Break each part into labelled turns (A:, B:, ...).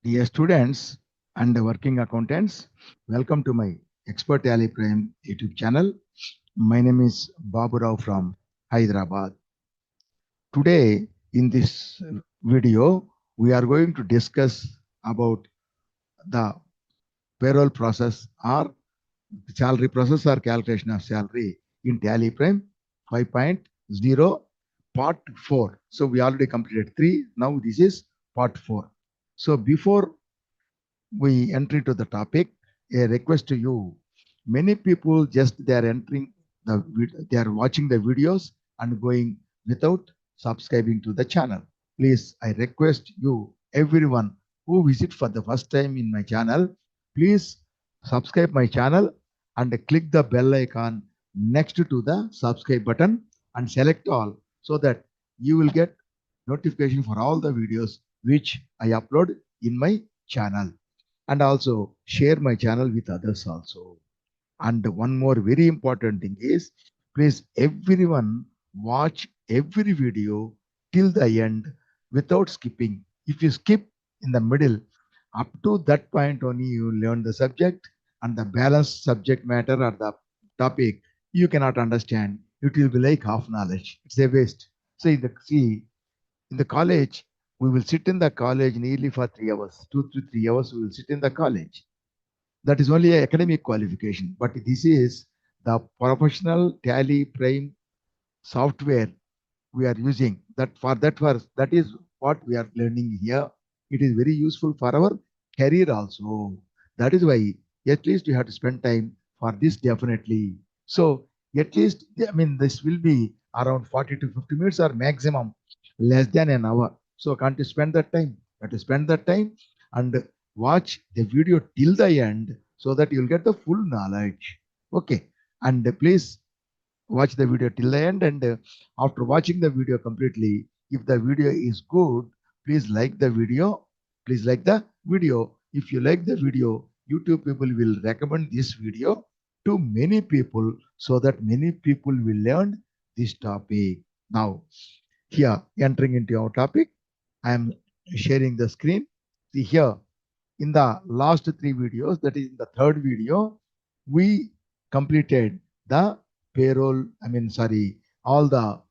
A: Dear students and working accountants, welcome to my Expert Tally Prime YouTube channel. My name is Babu Rao from Hyderabad. Today in this video, we are going to discuss about the payroll process or salary process or calculation of salary in Tally Prime 5.0 Part 4. So we already completed 3. Now this is Part 4. So before we enter into the topic, a request to you. Many people just they are entering they are watching the videos and going without subscribing to the channel. Please, I request you, everyone who visit for the first time in my channel, please subscribe my channel and click the bell icon next to the subscribe button and select all so that you will get notification for all the videos which I upload in my channel, and also share my channel with others also. And one more very important thing is, please everyone watch every video till the end without skipping. If you skip in the middle, up to that point only you learn the subject, and the balanced subject matter or the topic you cannot understand. It will be like half knowledge. It's a waste. So in the college, we will sit in the college nearly for 3 hours, 2 to 3 hours. We will sit in the college. That is only an academic qualification. But this is the professional Tally Prime software we are using. That is what we are learning here. It is very useful for our career also. That is why at least you have to spend time for this definitely. So at least this will be around 40 to 50 minutes or maximum less than an hour. So can't you spend that time? You have to spend that time and watch the video till the end so that you'll get the full knowledge. Okay. And please watch the video till the end, and after watching the video completely, if the video is good, please like the video. Please like the video. If you like the video, YouTube people will recommend this video to many people so that many people will learn this topic. Now here, entering into our topic, I am sharing the screen. See here, in the last 3 videos, that is in the third video, we completed the payroll, all the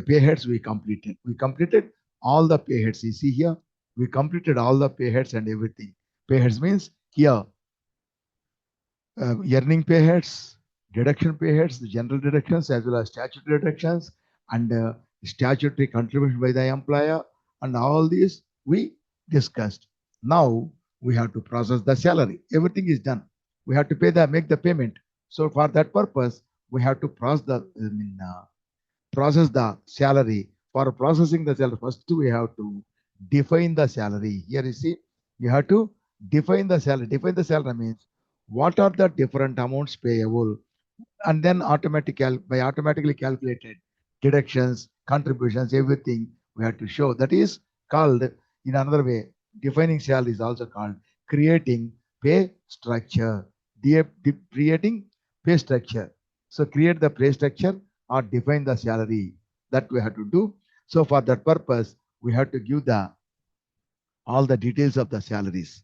A: pay heads we completed. We completed all the pay heads. You see here, we completed all the pay heads and everything. Pay heads means here, earning pay heads, deduction pay heads, the general deductions as well as statutory deductions, and statutory contribution by the employer, and all these we discussed. Now we have to process the salary. Everything is done. We have to make the payment. So for that purpose, we have to process the salary. For processing the salary, first we have to define the salary. Here you see, you have to define the salary. Define the salary means what are the different amounts payable, and then automatically calculated deductions, contributions, everything we have to show. That is called, in another way, defining salary is also called creating pay structure. Creating pay structure. So create the pay structure or define the salary, that we have to do. So for that purpose, we have to give the all the details of the salaries,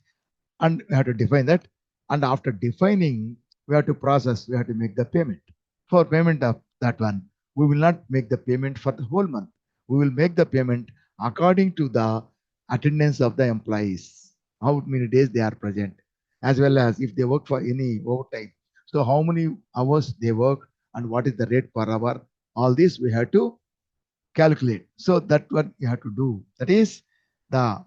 A: and we have to define that. And after defining, we have to process, we have to make the payment. For payment of that one, we will not make the payment for the whole month. We will make the payment according to the attendance of the employees, how many days they are present, as well as if they work for any overtime. So how many hours they work and what is the rate per hour. All this we have to calculate. So that what you have to do. That is the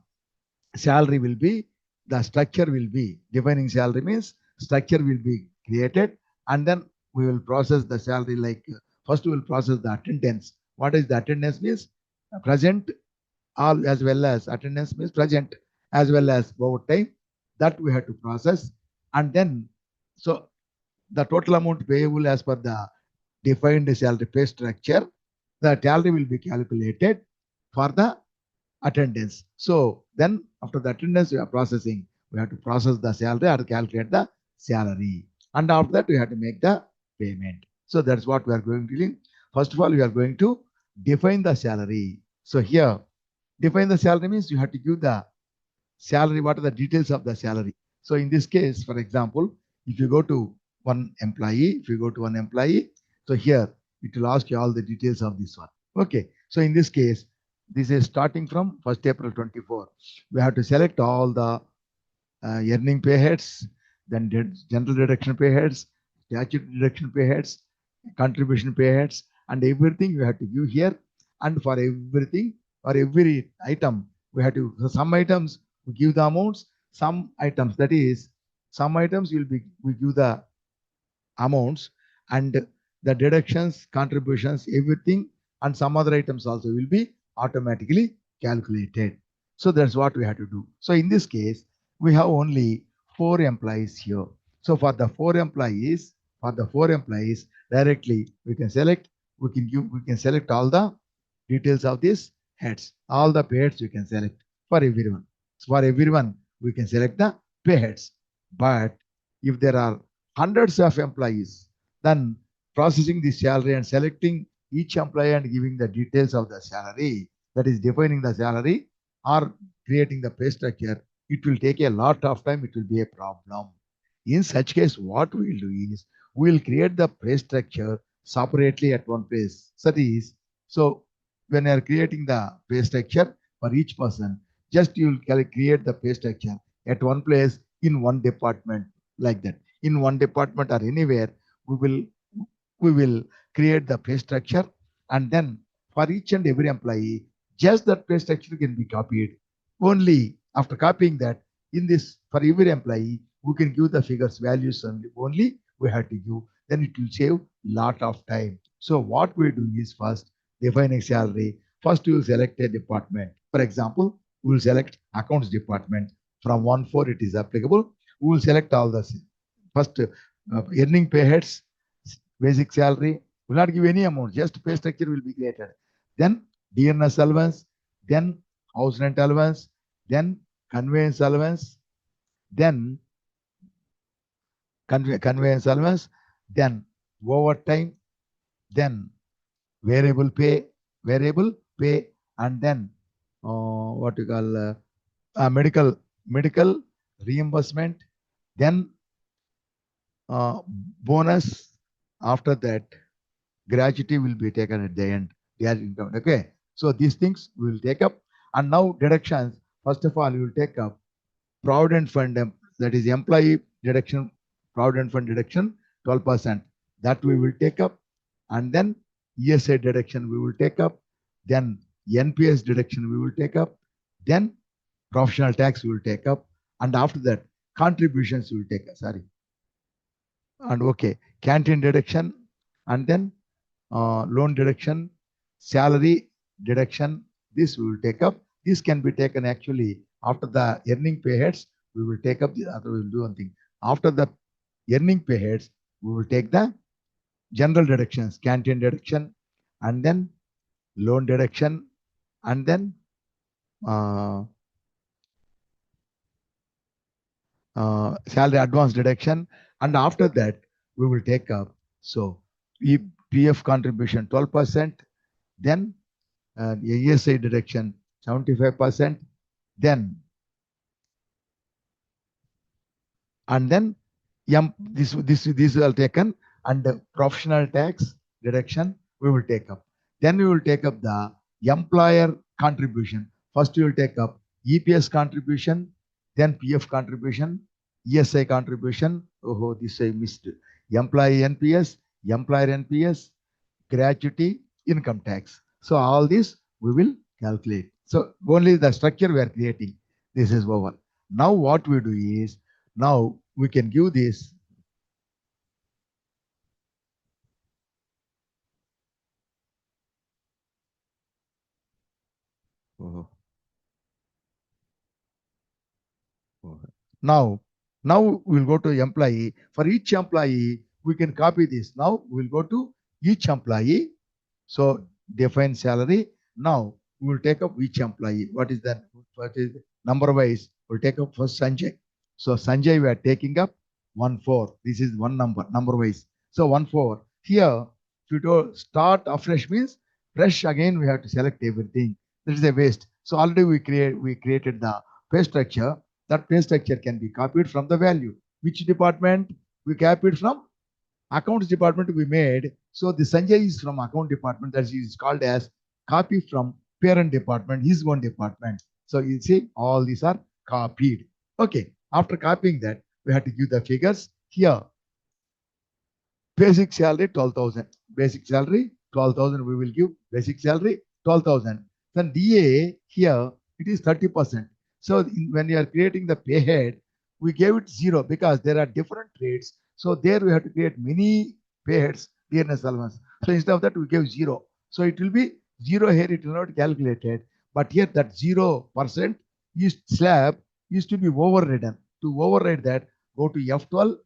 A: salary will be, the structure will be, defining salary means structure will be created, and then we will process the salary. Like first we will process the attendance. What is the attendance means? Present, all, as well as attendance means present, as well as overtime, that we have to process. And then so the total amount payable as per the defined salary pay structure, the salary will be calculated for the attendance. So then after the attendance we are processing, we have to process the salary or calculate the salary. And after that we have to make the payment. So that's what we are going to do. First of all, we are going to define the salary. So here, define the salary means you have to give the salary, what are the details of the salary. So in this case, for example, if you go to one employee, so here it will ask you all the details of this one. Okay. So in this case, this is starting from 1st April 24. We have to select all the earning pay heads, then general deduction pay heads, statute deduction pay heads, contribution pay heads, and everything you have to give here. And for everything, for every item, we have to, so some items we give the amounts, some items, that is, some items we give the amounts, and the deductions, contributions, everything, and some other items also will be automatically calculated. So that's what we have to do. So in this case, we have only 4 employees here. So for the four employees, directly we can select, we can select all the details of these heads. All the pay heads we can select for everyone. So for everyone, we can select the pay heads. But if there are hundreds of employees, then processing the salary and selecting each employee and giving the details of the salary, that is defining the salary or creating the pay structure, it will take a lot of time. It will be a problem. In such case, what we will do is we will create the pay structure separately at one place. That is, so when you are creating the pay structure for each person, just you will create the pay structure at one place in one department, like that. In one department or anywhere, we will we will create the pay structure, and then for each and every employee, just that pay structure can be copied. Only after copying that, in this for every employee, we can give the figures values only we have to give. Then it will save lot of time. So what we do is first define a salary. First we will select a department. For example, we will select accounts department. From 1-4 it is applicable. We will select all the first earning pay heads, basic salary, will not give any amount, just pay structure will be created. Then DNS allowance, then house rent allowance, then conveyance allowance, then conveyance allowance, then overtime, then variable pay, variable pay, and then what you call medical reimbursement, then bonus. After that, gratuity will be taken at the end. They are income. Okay. So these things we will take up. And now deductions. First of all, we will take up provident fund, that is employee deduction, provident fund deduction, 12%. That we will take up. And then ESI deduction we will take up. Then NPS deduction we will take up. Then professional tax we will take up. And after that, contributions we will take up. Sorry. And okay, canteen deduction, and then loan deduction, salary deduction, this we will take up. This can be taken actually after the earning pay heads. We will take up the other, we will do one thing. After the earning pay heads, we will take the general deductions, canteen deduction, and then loan deduction, and then salary advance deduction. And after that, we will take up, so PF contribution 12%, then ESI deduction 75%, then and then this are taken, and the professional tax deduction we will take up. Then we will take up the employer contribution. First we will take up EPS contribution, then PF contribution, ESI contribution. Oh, this I missed. Employee NPS, employer NPS, gratuity, income tax. So all this we will calculate. So only the structure we are creating. This is over. Now what we do is, now we can give this. Oh, oh. Now we'll go to employee. For each employee, we can copy this. Now we'll go to each employee. So define salary. Now we will take up each employee. What is that? What is number wise? We'll take up first Sanjay. So Sanjay, we are taking up 1-4. This is one number wise. So 1-4. Here, if you do start afresh means fresh again, we have to select everything. That is a waste. So already we created the pay structure. That pay structure can be copied from the value. Which department? We copied from accounts department we made. So the Sanjay is from account department. That is called as copy from parent department, his own department. So you see all these are copied. Okay. After copying that, we have to give the figures here. Basic salary 12,000. Basic salary 12,000. We will give basic salary 12,000. Then DA here it is 30%. So when you are creating the pay head, we gave it 0 because there are different trades. So there we have to create many pay heads, dearness allowance. So instead of that, we gave 0. So it will be 0 here, it will not calculated. But here that 0% slab used to be overridden. To override that, go to F12,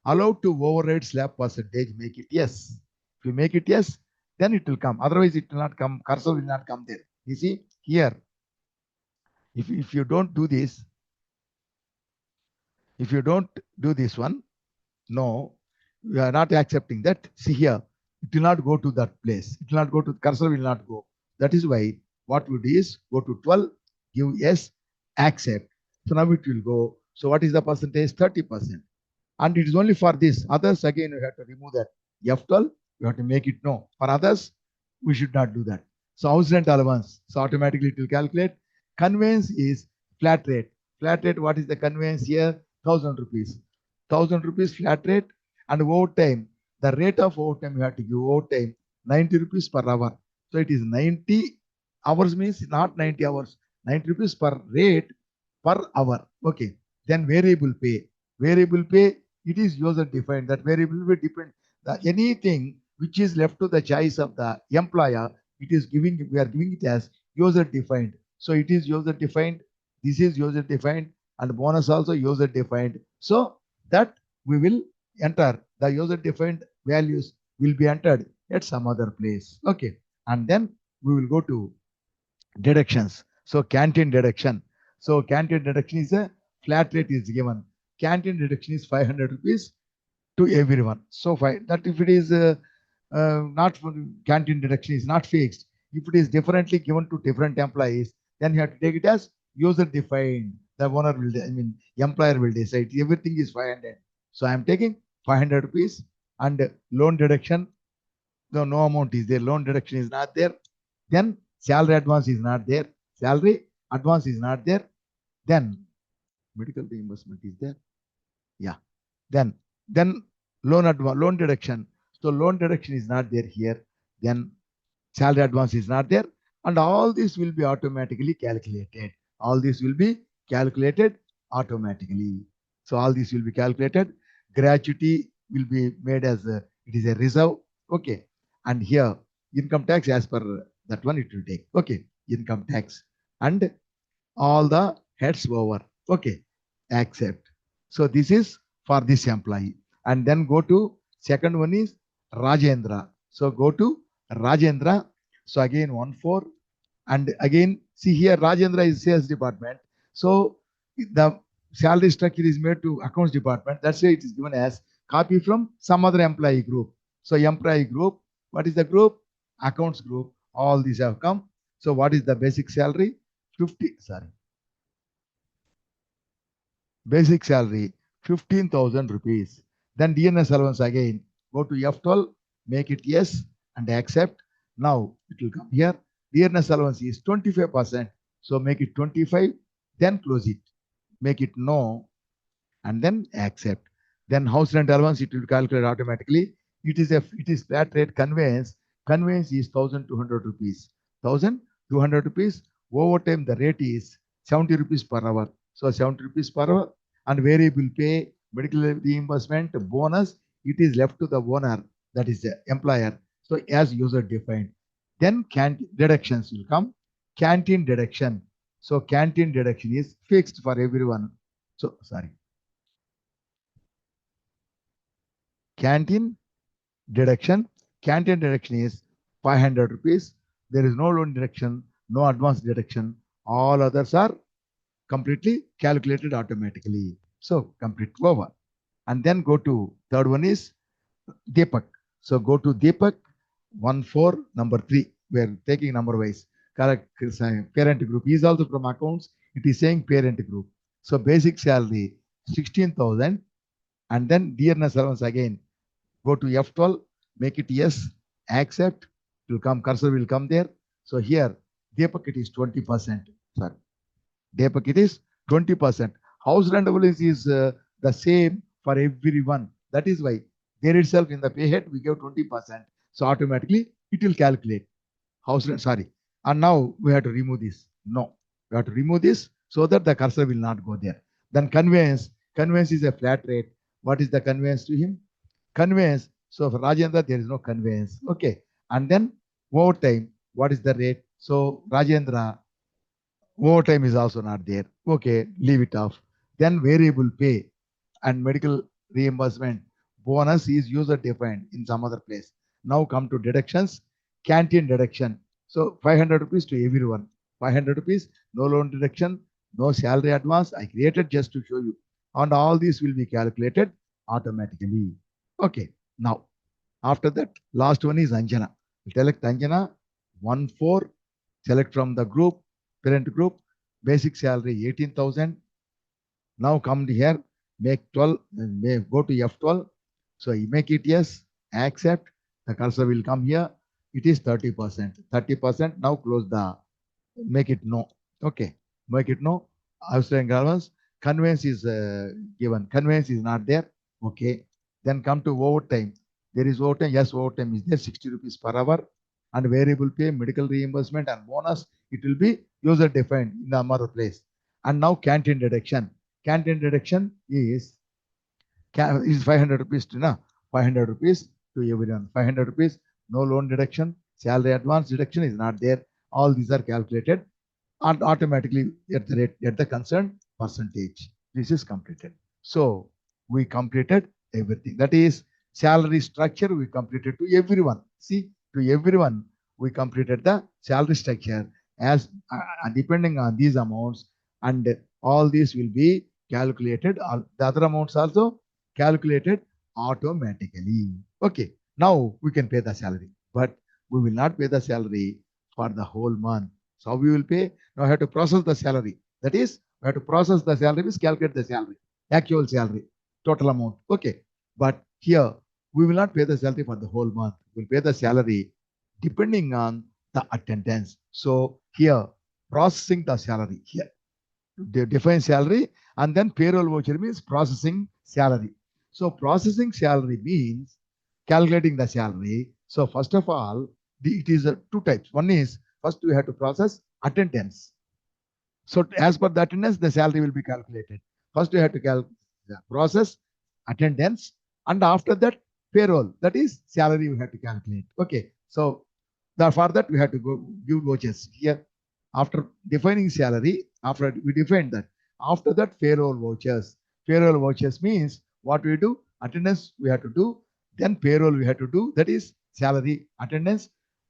A: allowed to override slab percentage, make it yes. If you make it yes, then it will come. Otherwise, it will not come. Cursor will not come there. You see here, if you don't do this, if you don't do this one, no, we are not accepting that. See here, it will not go to that place. It will not go to cursor will not go. That is why what we do is go to 12, give yes, accept. So now it will go. So what is the percentage? 30%. And it is only for this. Others, again, we have to remove that F12. We have to make it no. For others, we should not do that. So house rent allowance. So automatically it will calculate. Conveyance is flat rate. Flat rate, what is the conveyance here? 1,000 rupees. 1,000 rupees flat rate. And overtime, the rate of overtime you have to give overtime 90 rupees per hour. So it is 90 hours means not 90 hours. 90 rupees per rate per hour. Okay. Then variable pay. Variable pay, it is user defined. That variable will depend. Anything which is left to the choice of the employer, it is giving, we are giving it as user defined. So it is user defined. This is user defined, and bonus also user defined. So that we will enter the user defined values will be entered at some other place. Okay. And then we will go to deductions. So canteen deduction. So canteen deduction is a flat rate is given. Canteen deduction is 500 rupees to everyone. So that if it is not for canteen deduction is not fixed. If it is differently given to different employees, then you have to take it as user defined. The owner will, employer will decide. Everything is 500. So I am taking 500 rupees, and loan deduction, no amount is there. Loan deduction is not there. Then salary advance is not there. Salary advance is not there. Then medical reimbursement is there. Yeah. Then loan deduction. So loan deduction is not there here. Then salary advance is not there. And all this will be automatically calculated. All this will be calculated automatically. So all this will be calculated. Gratuity will be made as it is a reserve. Okay. And here income tax as per that one it will take. Okay. Income tax. And all the heads over. Okay. Accept. So this is for this employee. And then go to second one is Rajendra. So go to Rajendra. So again 1-4. And again, see here Rajendra is sales department. So the salary structure is made to accounts department. That's why it is given as copy from some other employee group. So employee group, what is the group? Accounts group. All these have come. So what is the basic salary? Basic salary 15,000 rupees. Then DNS allowance again. Go to F12, make it yes and accept. Now it will come here. DNS allowance is 25%. So make it 25, then close it. Make it no, and then accept. Then house rent allowance, it will calculate automatically. It is flat rate conveyance. Conveyance is 1,200 rupees. 1,200 rupees. Overtime, the rate is 70 rupees per hour. So 70 rupees per hour. And variable pay, medical reimbursement, bonus, it is left to the owner, that is the employer. So as user defined. Then deductions will come. Canteen deduction. So canteen deduction is fixed for everyone. So sorry. Canteen deduction. Canteen deduction is 500 rupees. There is no loan deduction, no advance deduction. All others are completely calculated automatically. So complete over. And then go to third one is Deepak. So go to Deepak 1-4 number 3. We are taking number wise. Correct parent group. He is also from accounts. it is saying parent group. So basic salary 16,000, and then dearness allowance again. Go to F12, make it yes, accept. It will come, cursor will come there. So here, Deepak, it is 20%. Sorry, Deepak, it is 20%. House rent is the same for everyone. That is why there itself in the pay head we give 20%. So automatically it will calculate house rent. Sorry, and now we have to remove this. No, we have to remove this so that the cursor will not go there. Then conveyance. Conveyance is a flat rate. What is the conveyance to him? Conveyance. So for Rajendra, there is no conveyance. Okay. And then overtime, what is the rate? So Rajendra, overtime is also not there. Okay, leave it off. Then variable pay and medical reimbursement. Bonus is user defined in some other place. Now come to deductions. Canteen deduction. So 500 rupees to everyone. 500 rupees, no loan deduction, no salary advance. I created just to show you. And all these will be calculated automatically. Okay. Now, after that, last one is Anjana. Select Anjana, 1-4, select from the group, parent group, basic salary 18,000. Now come here, make 12, go to F12. So you make it yes, accept, the cursor will come here. It is 30%. 30%. Now close the, make it no. Okay, make it no. Outstanding allowance, conveyance is given. Conveyance is not there. Okay. Then come to overtime. There is overtime. Yes, overtime is there. 60 rupees per hour. And variable pay, medical reimbursement, and bonus. It will be user defined in the other place. And now canteen deduction. Canteen deduction is 500 rupees to now. 500 rupees to everyone. 500 rupees. No loan deduction. Salary advance deduction is not there. All these are calculated and automatically at the rate, at the concerned percentage. This is completed. So we completed everything. That is salary structure we completed to everyone. See, to everyone we completed the salary structure as depending on these amounts, and all these will be calculated. The other amounts also calculated automatically. Okay, now we can pay the salary, but we will not pay the salary for the whole month. So how we will pay? Now I have to process the salary. That is, we have to process the salary, means calculate the salary, actual salary, total amount. Okay. But here, we will not pay the salary for the whole month. We'll pay the salary depending on the attendance. So here, processing the salary. Here, they define salary, and then payroll voucher means processing salary. So processing salary means calculating the salary. So first of all, it is two types. One is, first we have to process attendance. So as per the attendance, the salary will be calculated. First we have to process attendance, and after that payroll, that is salary we have to calculate. Okay. So for that we have to go give vouchers here. After defining salary, after we define that, after that payroll vouchers. Payroll vouchers means what we do, attendance we have to do, then payroll we have to do, that is salary, attendance,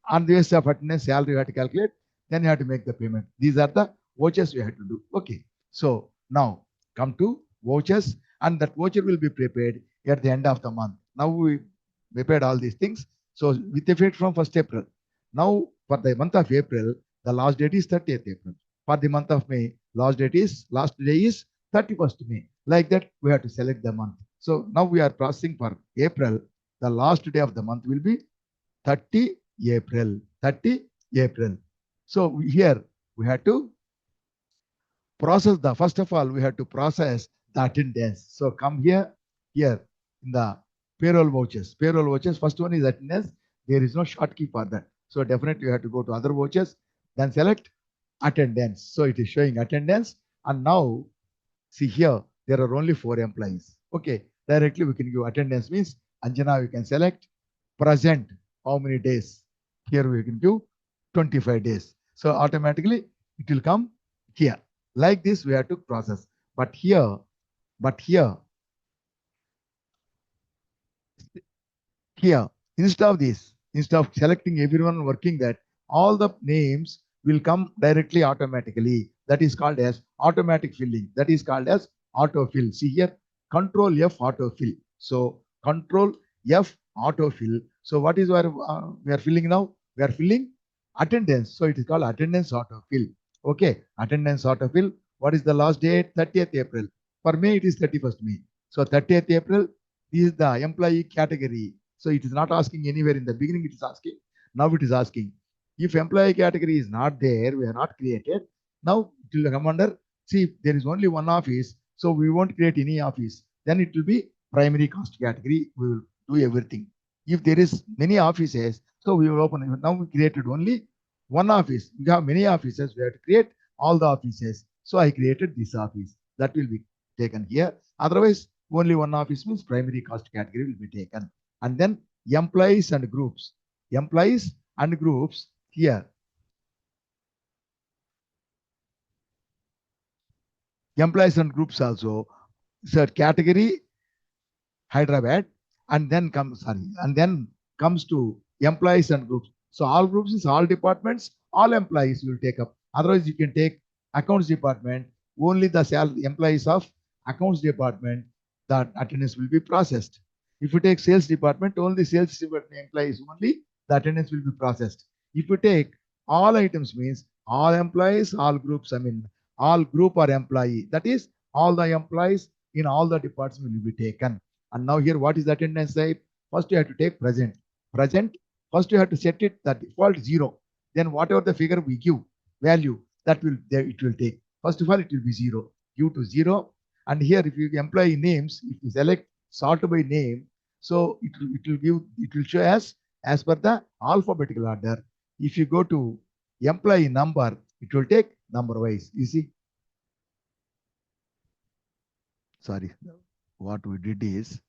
A: on the basis of attendance, salary you have to calculate, then you have to make the payment. These are the vouchers we have to do. Okay. So now come to vouchers, and that voucher will be prepared at the end of the month. Now we prepared all these things. So with effect from 1st April. Now for the month of April, the last date is 30th April. For the month of May, last day is 31st May. Like that, we have to select the month. So now we are processing for April. The last day of the month will be 30 April. 30 April. So here we have to process the, first of all, we have to process the attendance. So come here in the payroll vouchers. Payroll vouchers, first one is attendance. There is no shortcut for that. So definitely you have to go to other vouchers, then select attendance. So it is showing attendance. And now see here, there are only 4 employees. Okay, directly we can give attendance means Anjana, we can select present how many days. Here we can give 25 days. So automatically it will come here. Like this we have to process. But here, instead of this, instead of selecting everyone working that, all the names will come directly automatically. That is called as automatic filling. That is called as autofill. See here, Control F autofill. So Control F autofill. So what is where we are filling now? We are filling attendance. So it is called attendance autofill. Okay, attendance autofill. What is the last date? 30th April. For May, it is 31st May. So 30th April is the employee category. So it is not asking anywhere in the beginning, it is asking. Now it is asking. If employee category is not there, we are not created. Now it will come under, see, there is only one office, so we won't create any office. Then it will be primary cost category. We will do everything. If there is many offices, so we will open it. Now we created only one office. We have many offices. We have to create all the offices. So I created this office. That will be taken here. Otherwise, only one office means primary cost category will be taken. And then employees and groups. Employees and groups here. Employees and groups also. So category Hyderabad, and then comes to employees and groups. So all groups is all departments, all employees will take up. Otherwise, you can take accounts department, only the salary employees of accounts department, that attendance will be processed. If you take sales department, only sales department employees only, the attendance will be processed. If you take all items means all employees, all groups, all group or employee, that is all the employees in all the departments will be taken. And now here, what is the attendance type? First, you have to take present. Present, first you have to set it the default 0. Then whatever the figure we give, value, that will it will take. First of all, it will be 0. Give to 0. And here, if you employee names, if you select sort by name, so it will show as per the alphabetical order. If you go to employee number, it will take number wise. You see? Sorry. What we did is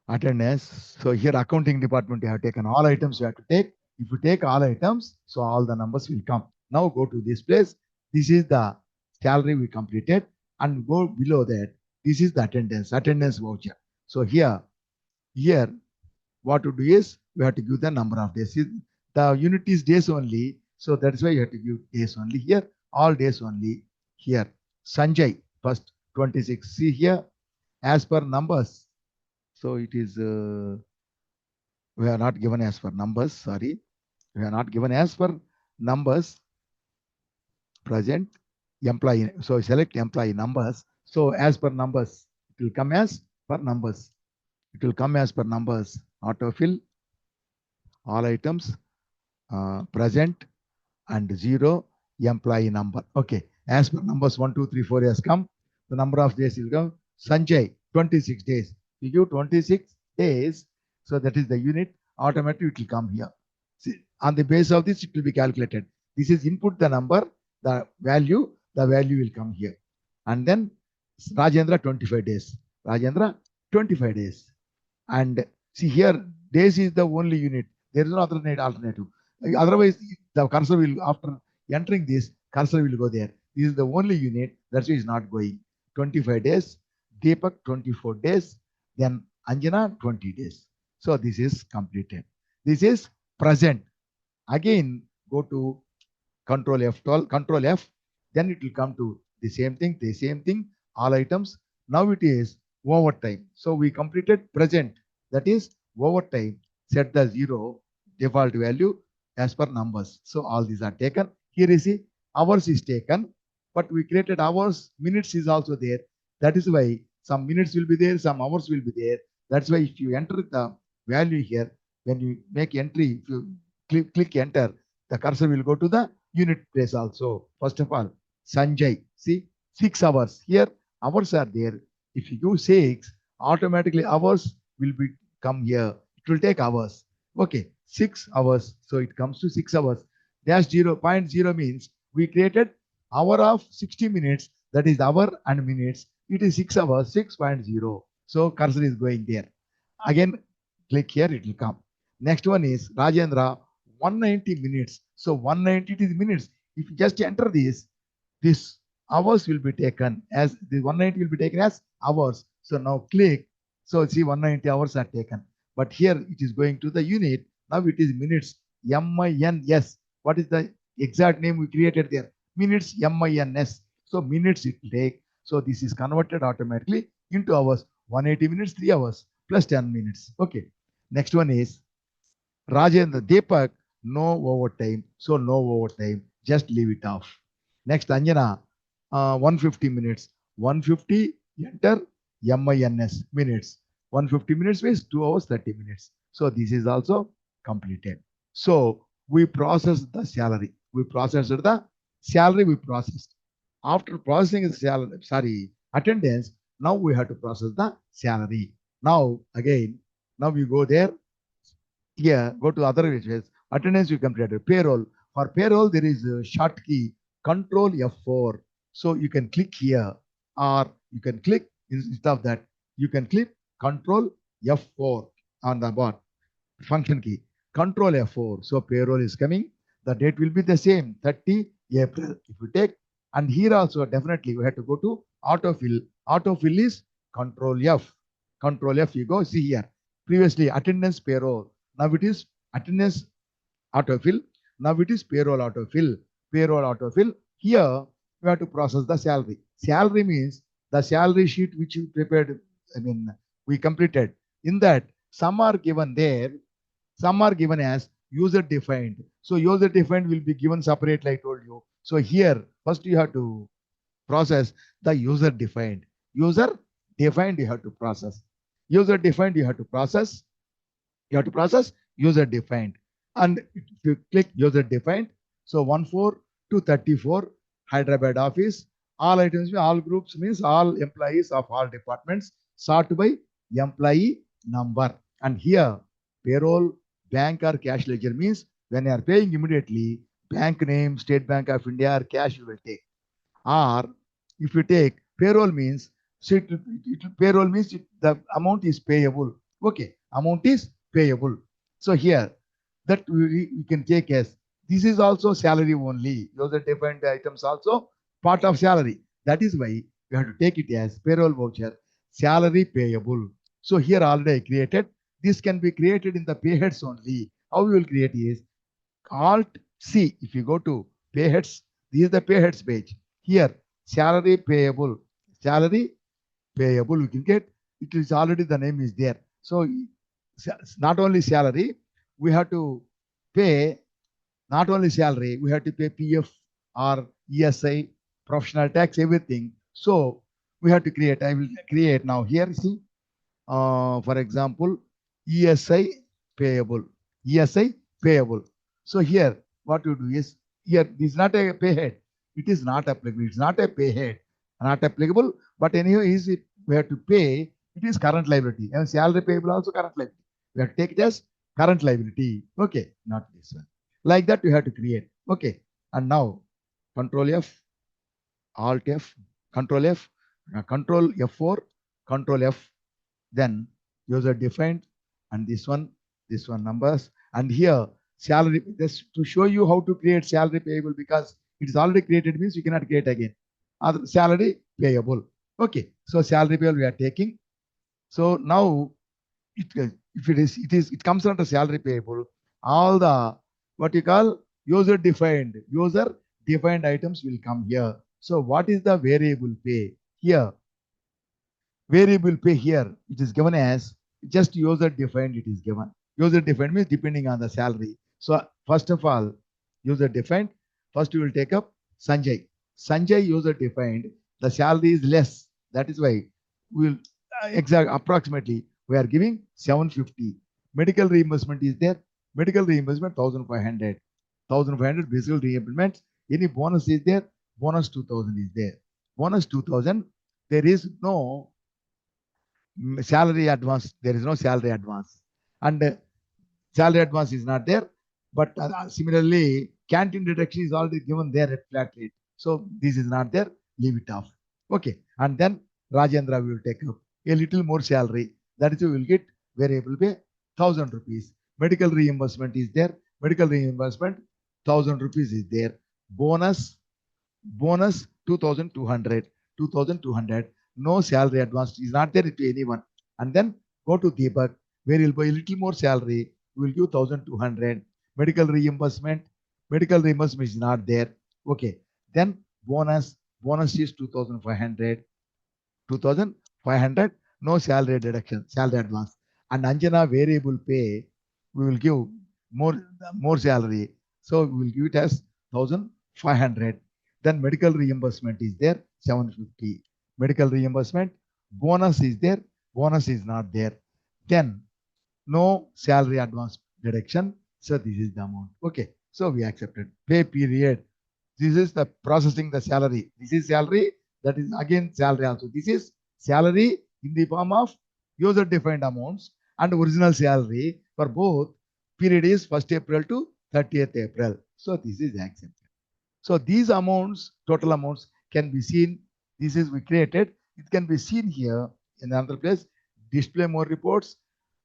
A: attendance. So here accounting department, you have taken all items you have to take. If you take all items, so all the numbers will come. Now go to this place. This is the salary we completed, and go below that. This is the attendance voucher. So here, what to do is we have to give the number of days. The unit is days only, so that's why you have to give days only. Here, all days only. Here, Sanjay, first 26. See here, as per numbers. So it is, we are not given as per numbers, sorry. We are not given as per numbers, present, employee. So select employee numbers. So as per numbers, it will come as per numbers. It will come as per numbers. Autofill, all items, present and 0, employee number. Okay, as per numbers 1, 2, 3, 4 has come. The number of days will come. Sanjay, 26 days. You give 26 days, so that is the unit. Automatically it will come here. See, on the base of this, it will be calculated. This is input the number, the value will come here. And then Rajendra 25 days. Rajendra 25 days. And see here, days is the only unit. There is no other alternative. Otherwise, the cursor will, after entering this, cursor will go there. This is the only unit, that's why it's not going. 25 days, Deepak 24 days, then Anjana 20 days. So this is completed. This is present. Again, go to Control F12, Control F, then it will come to the same thing, all items. Now it is overtime. So we completed present, that is overtime. Set the 0 default value as per numbers. So all these are taken. Here is the hours is taken, but we created hours, minutes is also there. That is why some minutes will be there, some hours will be there. That's why if you enter the value here, when you make entry, if you click enter, the cursor will go to the unit place also. First of all, Sanjay, see 6 hours. Here hours are there. If you do 6, automatically hours will be come here. It will take hours. Okay, 6 hours. So it comes to 6 hours. Dash 0.0 means we created hour of 60 minutes. That is hour and minutes. It is 6 hours, 6.0. So cursor is going there. Again, click here, it will come. Next one is Rajendra, 190 minutes. So 190 is minutes. If you just enter this hours will be taken as, the 190 will be taken as hours. So now click. So see 190 hours are taken. But here it is going to the unit. Now it is minutes. MINS. What is the exact name we created there? Minutes, MINS. So minutes it will take. So this is converted automatically into hours. 180 minutes, 3 hours plus 10 minutes. Okay. Next one is Rajendra, Deepak, no overtime. So no overtime. Just leave it off. Next, Anjana, 150 minutes. 150 enter MINS minutes. 150 minutes means 2 hours 30 minutes. So this is also completed. So we process the salary. We processed the salary we processed. After processing the salary, sorry, attendance, now we have to process the salary. Now again, now we go there. Here, go to other pages. Attendance you completed. Payroll. For payroll, there is a short key, Control F4. So you can click here, or you can click instead of that, you can click Control F4 on the bot function key. Control F4. So payroll is coming. The date will be the same, 30 April. If you take, and here also definitely we have to go to autofill. Autofill is Control F. Control F. You go see here. Previously attendance payroll. Now it is attendance autofill. Now it is payroll autofill. Payroll autofill. Here we have to process the salary. Salary means the salary sheet which you prepared. I mean, we completed. In that, some are given there, some are given as user defined. So user defined will be given separately, I told you. So here, first you have to process the user defined. User defined you have to process. User defined you have to process. You have to process user defined. And if you click user defined, so 14 to 34 Hyderabad office, all items, all groups means all employees of all departments sort by employee number. And here payroll, bank or cash ledger means when you are paying immediately, bank name, State Bank of India or cash you will take. Or if you take payroll means, so payroll means the amount is payable. Okay, amount is payable. So here that we can take as this is also salary only. Those are different items also part of salary. That is why we have to take it as payroll voucher, salary payable. So here already I created. This can be created in the pay heads only. How we will create is Alt C. If you go to pay heads, this is the pay heads page. Here salary payable, salary payable. We can get it is already the name is there. So not only salary, we have to pay not only salary, we have to pay PF or ESI, professional tax, everything. So we have to create. I will create now here. See, for example, ESI payable. ESI payable. So here, what you do is here. This is not a pay head. It is not applicable. It's not a pay head. Not applicable. But anyhow, is it we have to pay. It is current liability and salary payable also current liability. We have to take it as current liability. Okay, not this one. Like that, you have to create. Okay, and now Control F, Alt F, Control F, Control F4, Control F. Then user defined, and this one numbers, and here salary. This to show you how to create salary payable because it is already created means you cannot create again. Other salary payable. Okay, so salary payable we are taking. So now if it comes under salary payable, all the what you call user defined items will come here. So what is the variable pay here? Variable pay here it is given as just user defined. It is given user defined means depending on the salary. So first of all, user defined. First you will take up Sanjay. Sanjay user defined. The salary is less. That is why we will approximately we are giving 750. Medical reimbursement is there. Medical reimbursement 1500. 1500 physical reimbursement. Any bonus is there? Bonus 2000 is there. Bonus 2000. There is no salary advance. There is no salary advance. And salary advance is not there. But similarly, canteen deduction is already given there at flat rate. So this is not there. Leave it off. Okay. And then Rajendra will take up a little more salary. That is, we will get variable pay 1000 rupees. Medical reimbursement is there. Medical reimbursement 1000 rupees is there. Bonus 2200. 2200. No salary advance is not there to anyone. And then go to Deepak, where you'll buy a little more salary. We will give 1200. Medical reimbursement is not there. Okay. Then bonus is 2500. 2500. No salary deduction, salary advance. And Anjana variable pay, we will give more salary. So we will give it as 1500. Then medical reimbursement is there, 750. Medical reimbursement, bonus is there, bonus is not there. Then no salary advance deduction. So this is the amount. Okay. So we accepted. Pay period. This is the processing the salary. This is salary. That is again salary also. This is salary in the form of user defined amounts and original salary for both. Period is 1st April to 30th April. So this is accepted. So these amounts, total amounts can be seen. This is we created. It can be seen here in another place. Display more reports,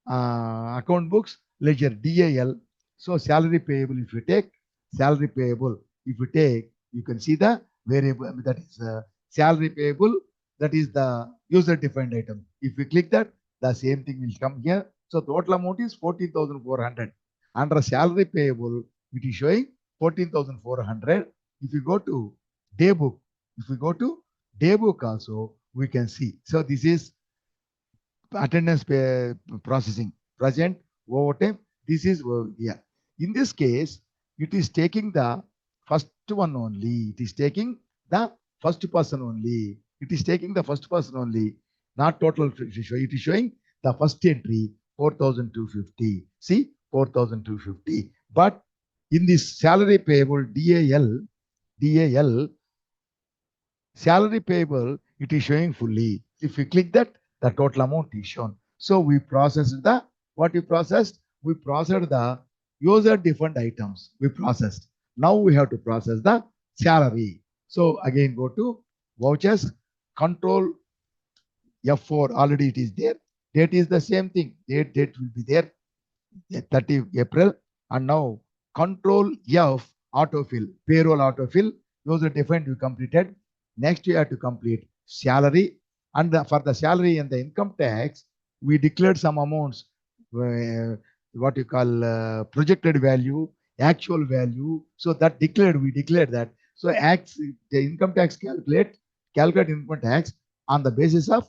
A: account books, ledger DAL. So salary payable, if you take salary payable, if you take, you can see the variable that is salary payable. That is the user defined item. If you click that, the same thing will come here. So total amount is 14,400. Under salary payable, it is showing 14,400. If you go to day book, if we go to day book also, we can see. So this is attendance processing, present, overtime. This is here. In this case, it is taking the first one only. It is taking the first person only. It is taking the first person only, not total. It is showing the first entry 4,250. See, 4,250. But in this salary payable DAL, salary payable, it is showing fully. If you click that, the total amount is shown. So we processed the, what we processed? We processed the user defined items. We processed. Now we have to process the salary. So again, go to vouchers, control F4, already it is there. Date is the same thing. Date will be there, 30 April. And now control F, autofill, payroll autofill, user defined, we completed. Next, you have to complete salary. And for the salary and the income tax, we declared some amounts, what you call projected value, actual value. So that declared, we declared that. So the income tax calculate income tax on the basis of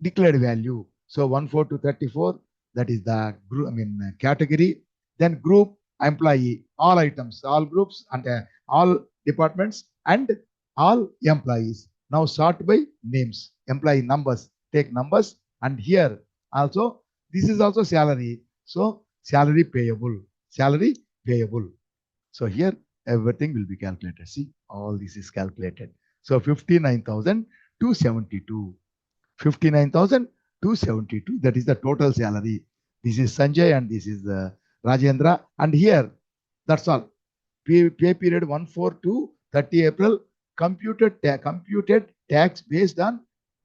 A: declared value. So 14 to 34, that is the group, category. Then group employee, all items, all groups and all departments and all employees. Now sort by names, employee numbers, take numbers. And here also, this is also salary. So salary payable. So here everything will be calculated. See, all this is calculated. So 59,272. 59,272. That is the total salary. This is Sanjay and this is Rajendra. And here, that's all. Pay period 14 to 30 April, computed tax based on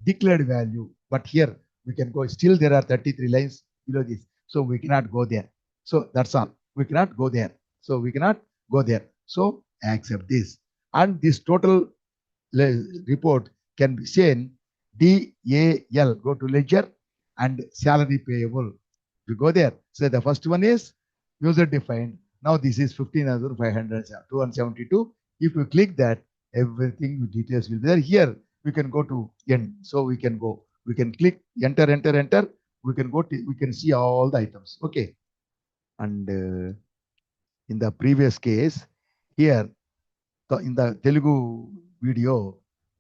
A: declared value. But here we can go. Still, there are 33 lines below this. So we cannot go there. So that's all. We cannot go there. So we cannot go there. So accept this. And this total report can be seen DAL, go to ledger and salary payable. You go there. So the first one is user defined. Now this is 15,572. If you click that, everything with details will be there. Here we can go to end. So we can go. We can click enter. We can go to, we can see all the items. Okay. And in the previous case, here in the Telugu video,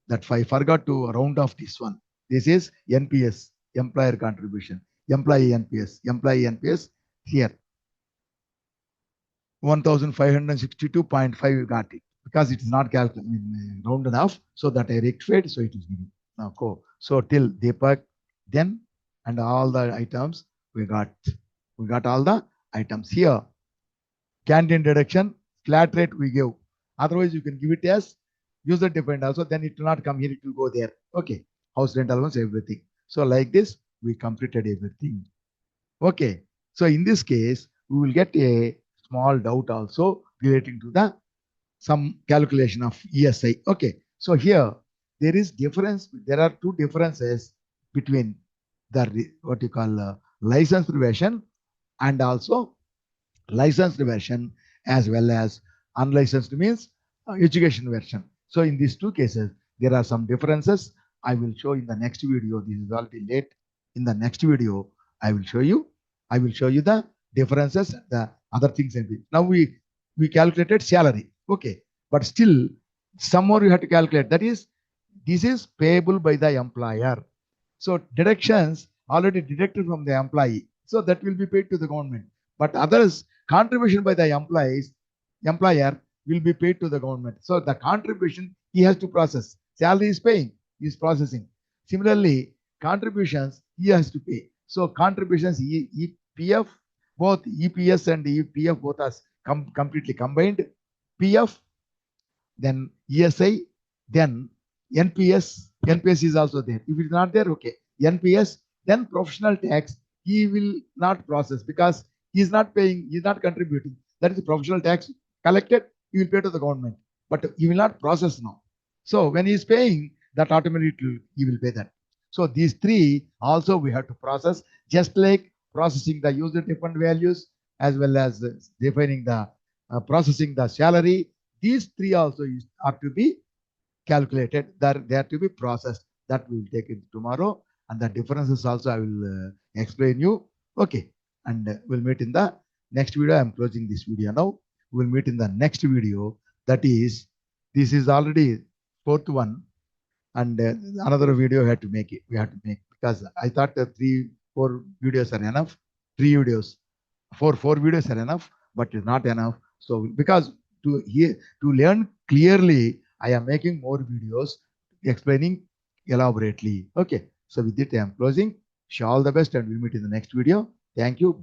A: that I forgot to round off this one. This is NPS, employer contribution, employee NPS here. 1,562.5 got it because it is not rounded off. So that I rectified. So it is given. Now go. So till Deepak, then and all the items we got all the items here. Canteen deduction, flat rate we give. Otherwise, you can give it as user defined also. Then it will not come here. It will go there. Okay. House rent allowance, everything. So like this, we completed everything. Okay. So in this case, we will get a small doubt also relating to the some calculation of ESI. Okay. So here there is difference. There are two differences between the what you call licensed version and also licensed version as well as unlicensed means education version. So in these two cases, there are some differences. I will show in the next video. This is already late. In the next video, I will show you the differences, the other things. Now we calculated salary. Okay. But still some more you have to calculate. That is, this is payable by the employer. So deductions already deducted from the employee. So that will be paid to the government. But others, contribution by the employer will be paid to the government. So the contribution he has to process. Salary is paying, he is processing. Similarly, contributions he has to pay. So contributions, EPF, both EPS and EPF both are completely combined. PF, then ESI, then NPS. NPS is also there. If it is not there, okay. NPS, then professional tax, he will not process because he is not paying, he is not contributing. That is professional tax collected, he will pay to the government, but he will not process now. So when he is paying, that automatically he will pay that. So these three also we have to process, just like processing the user different values as well as defining the processing the salary. These three also are to be calculated, they are to be processed. That we will take it tomorrow, and the differences also I will explain you. Okay, and we'll meet in the next video. I'm closing this video now. We'll meet in the next video. That is, this is already fourth one, and another video had to make it. We have to make, because I thought 4 videos are enough. 3 videos, four videos are enough, but it's not enough. So because to learn clearly, I am making more videos explaining elaborately. Okay. So with it, I am closing. Wish you all the best, and we'll meet in the next video. Thank you.